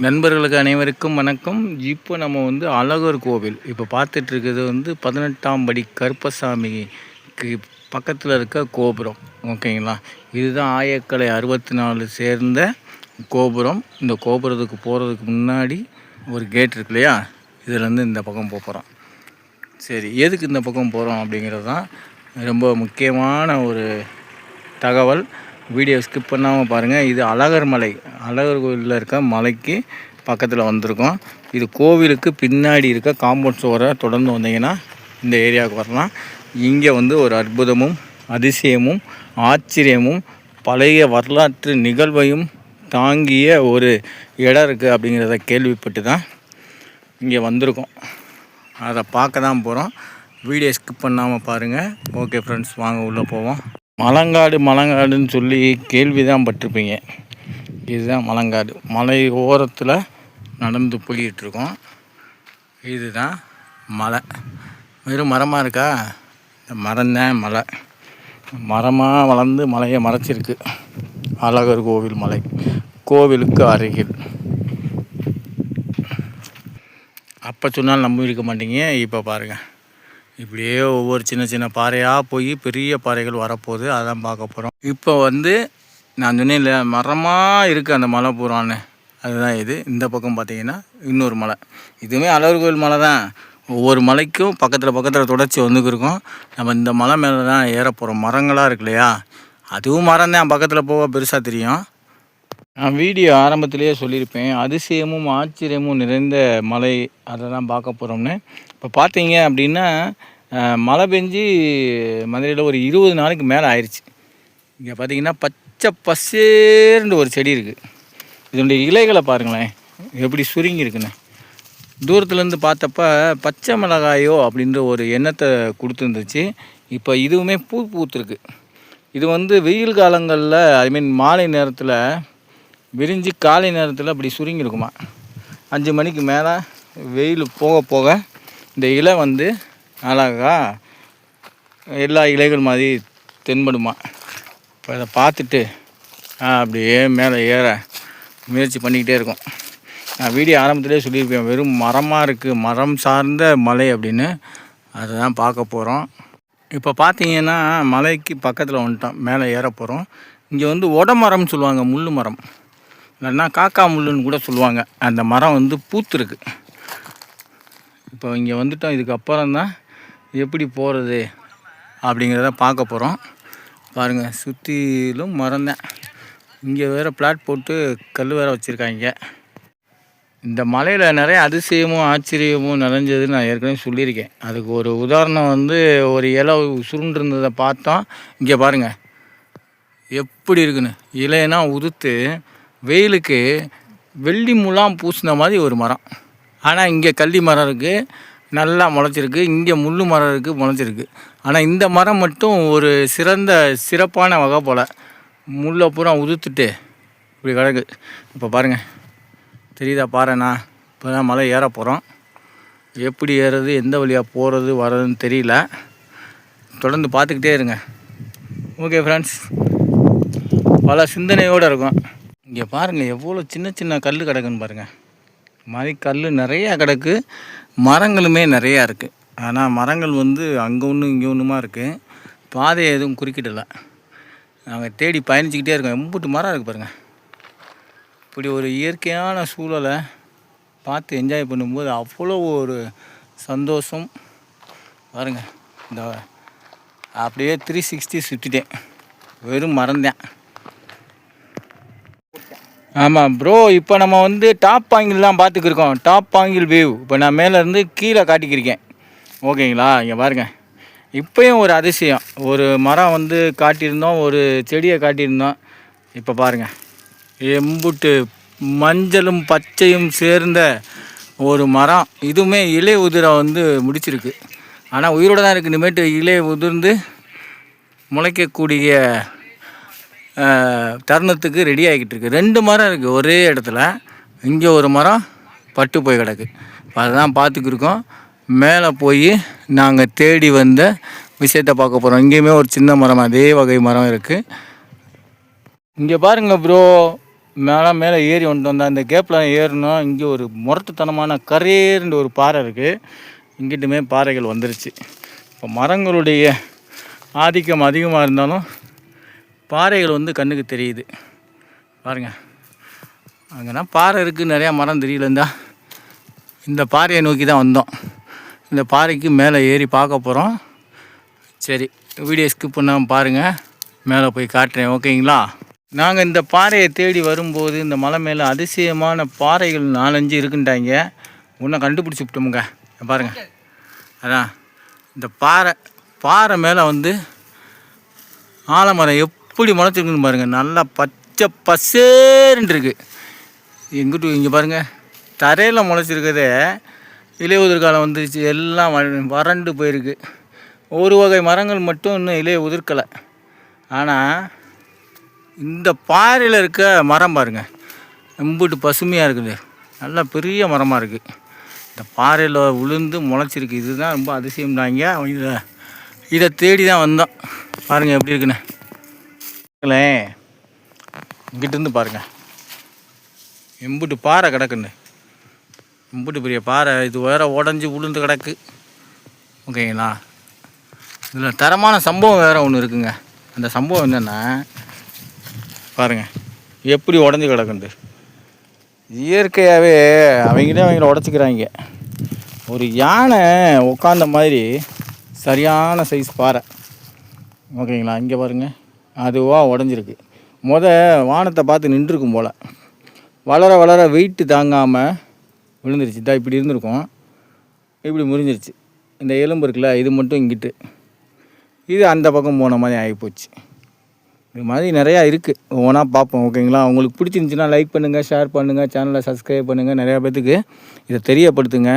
நண்பர்களுக்கு அனைவருக்கும் வணக்கம். இப்போ நம்ம வந்து அழகர் கோவில் இப்போ பார்த்துட்டு இருக்கிறது வந்து 18ஆம் படி கருப்பசாமிக்கு பக்கத்தில் இருக்க கோபுரம். ஓகேங்களா, இதுதான் ஆயக்கலை 64 சேர்ந்த கோபுரம். இந்த கோபுரத்துக்கு போகிறதுக்கு முன்னாடி ஒரு கேட் இருக்கு இல்லையா, இதுலேருந்து இந்த பக்கம் போகிறோம். சரி, எதுக்கு இந்த பக்கம் போகிறோம் அப்படிங்கிறது தான் ரொம்ப முக்கியமான ஒரு தகவல். வீடியோ ஸ்கிப் பண்ணாமல் பாருங்கள். இது அழகர் மலை, அழகர் கோவிலில் இருக்க மலைக்கு பக்கத்தில் வந்திருக்கோம். இது கோவிலுக்கு பின்னாடி இருக்க காம்பவுண்ட் சுவரை தொடர்ந்து வந்தீங்கன்னா இந்த ஏரியாவுக்கு வரலாம். இங்கே வந்து ஒரு அற்புதமும் அதிசயமும் ஆச்சரியமும் பழைய வரலாற்று நிகழ்வையும் தாங்கிய ஒரு இடம் இருக்குது அப்படிங்கிறத கேள்விப்பட்டு தான் இங்கே வந்திருக்கோம். அதை பார்க்க தான் போகிறோம். வீடியோ ஸ்கிப் பண்ணாமல் பாருங்கள். ஓகே ஃப்ரெண்ட்ஸ், வாங்க உள்ளே போவோம். மலங்காடுன்னு சொல்லி கேள்வி தான் பட்டிருப்பீங்க. இதுதான் மலங்காடு. மலை ஓரத்தில் நடந்து போயிட்டுருக்கோம். இதுதான் மலை. வெறும் மரமாக இருக்கா? இந்த மரம்தான் மலை. மரமாக வளர்ந்து மலையை மறைச்சிருக்கு. அழகர் கோவில் மலை, கோவிலுக்கு அருகில். அப்போ சொன்னால் நம்பி இருக்க மாட்டீங்க. இப்போ பாருங்கள், இப்படியே ஒவ்வொரு சின்ன சின்ன பாறையாக போய் பெரிய பாறைகள் வரப்போகுது. அதான் பார்க்க போகிறோம். இப்போ வந்து நான் சொன்னேன் இல்லை, மரமாக இருக்குது அந்த மலை பூரான்னு, அதுதான் இது. இந்த பக்கம் பார்த்திங்கன்னா இன்னொரு மலை. இதுவுமே அழகர் கோவில் மலை தான். ஒவ்வொரு மலைக்கும் பக்கத்தில் தொடர்ச்சி வந்துக்கிருக்கோம். நம்ம இந்த மலை மேலே தான் ஏற போகிறோம். மரங்களாக இருக்கு இல்லையா, அதுவும் மரம் தான். பக்கத்தில் போக பெருசாக தெரியும். நான் வீடியோ ஆரம்பத்திலேயே சொல்லியிருப்பேன், அதிசயமும் ஆச்சரியமும் நிறைந்த மலை, அதை தான் பார்க்க போகிறோம்னு. இப்போ பார்த்தீங்க அப்படின்னா மழை பெஞ்சு மதுரையில் ஒரு 20 நாளைக்கு மேலே ஆயிடுச்சு. இங்கே பார்த்தீங்கன்னா பச்சை பசேர்னு ஒரு செடி இருக்குது. இதனுடைய இலைகளை பாருங்களேன் எப்படி சுருங்கி இருக்குன்னு. தூரத்துலேருந்து பார்த்தப்ப பச்சை மிளகாயோ அப்படின்ற ஒரு எண்ணத்தை கொடுத்துருந்துச்சு. இப்போ இதுவுமே பூத்துருக்கு. இது வந்து வெயில் காலங்களில், ஐ மீன் மாலை நேரத்தில் விரிஞ்சு காலை நேரத்தில் அப்படி சுருங்கி இருக்குமா. 5 மணிக்கு மேலே வெயில் போக போக இந்த இலை வந்து அழகா எல்லா இலைகள் மாதிரி தென்படுமா. இப்போ அதை பார்த்துட்டு அப்படியே மேலே ஏற முயற்சி பண்ணிக்கிட்டே இருக்கும். நான் வீடியோ ஆரம்பத்திலே சொல்லியிருப்பேன், வெறும் மரமாக இருக்குது, மரம் சார்ந்த மலை அப்படின்னு. அதை தான் பார்க்க போகிறோம். இப்போ பார்த்தீங்கன்னா மலைக்கு பக்கத்தில் வந்துட்டோம், மேலே ஏற போகிறோம். இங்கே வந்து ஒடமரம்னு சொல்லுவாங்க, முள் மரம், இல்லைன்னா காக்கா முள்ளுன்னு கூட சொல்லுவாங்க. அந்த மரம் வந்து பூத்துருக்கு. இப்போ இங்கே வந்துட்டோம். இதுக்கப்புறம் தான் எப்படி போகிறது அப்படிங்கிறத பார்க்க போகிறோம். பாருங்கள், சுற்றிலும் மரம் தான். இங்கே வேறு பிளாட் போட்டு கல் வேறு வச்சுருக்காங்க. இந்த மலையில் நிறைய அதிசயமும் ஆச்சரியமும் நிறைஞ்சதுன்னு நான் ஏற்கனவே சொல்லியிருக்கேன். அதுக்கு ஒரு உதாரணம் வந்து ஒரு இலை சுருண்டிருந்ததை பார்த்தோம். இங்கே பாருங்கள் எப்படி இருக்குன்னு. இலைனா உதுத்து வெயிலுக்கு வெள்ளி முலாம் பூசின மாதிரி ஒரு மரம். ஆனால் இங்கே கள்ளி மரம் இருக்குது, நல்லா முளைச்சிருக்கு. இங்கே முள் மரம் இருக்குது, முளைச்சிருக்கு. ஆனால் இந்த மரம் மட்டும் ஒரு சிறப்பான வகை போல் முள்ளை பூரா உதுத்துட்டு இப்படி கிடக்கு. இப்போ பாருங்கள், தெரியுதா பாருண்ணா. இப்போ தான் மலை ஏற போகிறோம். எப்படி ஏறுறது, எந்த வழியாக போகிறது வர்றதுன்னு தெரியல. தொடர்ந்து பார்த்துக்கிட்டே இருங்க. ஓகே ஃப்ரெண்ட்ஸ், பல சிந்தனையோடு இருக்கும். இங்கே பாருங்கள் எவ்வளோ சின்ன சின்ன கல் கிடக்குன்னு பாருங்கள். மாதிரி கல் நிறையா கிடக்கு, மரங்களுமே நிறையா இருக்குது. ஆனால் மரங்கள் வந்து அங்கே ஒன்று இங்கே ஒன்றுமா இருக்குது. பாதையை எதுவும் குறுக்கிடலை. நாங்கள் தேடி பயணிச்சுக்கிட்டே இருக்கோம். எம்புட்டு மரம் இருக்குது பாருங்கள். இப்படி ஒரு இயற்கையான சூழலை பார்த்து என்ஜாய் பண்ணும்போது அவ்வளோ ஒரு சந்தோஷம். பாருங்கள், இந்த அப்படியே 360 சுற்றிட்டேன். வெறும் மரம்தான். ஆமாம் ப்ரோ, இப்போ நம்ம வந்து டாப் ஆங்கிள் தான் பார்த்துக்கிருக்கோம். Top angle view. இப்போ நான் மேலேருந்து கீழே காட்டிக்கிருக்கேன். ஓகேங்களா, இங்கே பாருங்கள். இப்போயும் ஒரு அதிசயம். ஒரு மரம் வந்து காட்டியிருந்தோம், ஒரு செடியை காட்டியிருந்தோம். இப்போ பாருங்கள், எம்புட்டு மஞ்சளும் பச்சையும் சேர்ந்த ஒரு மரம். இதுவுமே இலை உதிர வந்து முடிச்சிருக்கு. ஆனால் உயிரோடு தான் இருக்குது. இனிமேட்டு இலை உதிர்ந்து முளைக்கக்கூடிய தருணத்துக்கு ரெடி ஆகிக்கிட்டு இருக்குது. 2 மரம் இருக்குது ஒரே இடத்துல. இங்கே ஒரு மரம் பட்டு போய் கிடக்கு. அதுதான் பார்த்துக்கிருக்கோம். மேலே போய் நாங்கள் தேடி வந்த விஷயத்தை பார்க்க போகிறோம். இங்கேயுமே ஒரு சின்ன மரம், அதே வகை மரம் இருக்குது. இங்கே பாருங்கள் ப்ரோ, மேலே ஏறி வந்தோம். அந்த கேப்பில் ஏறணும். இங்கே ஒரு முரட்டுத்தனமான கரேர்ன்ற ஒரு பாறை இருக்குது. இங்கிட்டுமே பாறைகள் வந்துருச்சு. இப்போ மரங்களுடைய ஆதிக்கம் அதிகமாக இருந்தாலும் பாறைகள் வந்து கண்ணுக்கு தெரியுது பாருங்கள். அங்கேனா பாறை இருக்குது, நிறையா மரம் தெரியலந்தா. இந்த பாறையை நோக்கி தான் வந்தோம். இந்த பாறைக்கு மேலே ஏறி பார்க்க போகிறோம். சரி, வீடியோ ஸ்கிப் பண்ணாமல் பாருங்கள், மேலே போய் காட்டுறேன், ஓகேங்களா? நாங்கள் இந்த பாறையை தேடி வரும்போது இந்த மலை மேலே அதிசயமான பாறைகள் 4-5 இருக்குன்ட்டாங்க. ஒன்றை கண்டுபிடிச்சி விட்டோமுங்க. பாருங்கள், அதான் இந்த பாறை மேலே வந்து ஆலமரம் எப்படி முளைச்சிருக்குன்னு பாருங்கள். நல்லா பச்சை பசேருன்னு இருக்குது. எங்கிட்டு இங்கே பாருங்கள், தரையில் முளைச்சிருக்கதே இலையுதிர் காலம் வந்துருச்சு, எல்லாம் வறண்டு போயிருக்கு. ஒரு வகை மரங்கள் மட்டும் இன்னும் இலையை உதிர்க்கலை. ஆனால் இந்த பாறையில் இருக்க மரம் பாருங்கள், எம்பிட்டு பசுமையாக இருக்குது. நல்லா பெரிய மரமாக இருக்குது. இந்த பாறையில் விழுந்து முளைச்சிருக்கு. இதுதான் ரொம்ப அதிசயம்னாங்க. இதை தேடி தான் வந்தோம். பாருங்கள் எப்படி இருக்குன்னு. இங்கிட்டிருந்து பாருங்கள், எம்பிட்டு பாறை கிடக்குன்னு. எம்பிட்டு பெரிய பாறை. இது வேற உடஞ்சி விழுந்து கிடக்கு, ஓகேங்களா? இதில் தரமான சம்பவம் வேறு ஒன்று இருக்குங்க. அந்த சம்பவம் என்னென்னா பாருங்கள் எப்படி உடஞ்சி கிடக்குண்டு. இயற்கையாகவே அவங்கள உடச்சிக்கிறாங்க. ஒரு யானை உட்காந்த மாதிரி சரியான சைஸ் பாறை, ஓகேங்களா? இங்கே பாருங்கள், அதுவாக உடஞ்சிருக்கு. வானத்தை பார்த்து நின்றுருக்கும் போல். வளர வளர வெயிட்டு தாங்காமல் விழுந்துருச்சு. தான் இப்படி இருந்திருக்கும், இப்படி முறிஞ்சிருச்சு. இந்த எலும்பு இருக்குல்ல, இது மட்டும் இங்கிட்டு, இது அந்த பக்கம் போன மாதிரி ஆகிப்போச்சு. இது மாதிரி நிறையா இருக்குது. ஒவ்வொன்றா பார்ப்போம், ஓகேங்களா? உங்களுக்கு பிடிச்சிருந்துச்சின்னா லைக் பண்ணுங்கள், ஷேர் பண்ணுங்கள், சேனலை சப்ஸ்கிரைப் பண்ணுங்கள். நிறையா பேர்த்துக்கு இதை தெரியப்படுத்துங்க.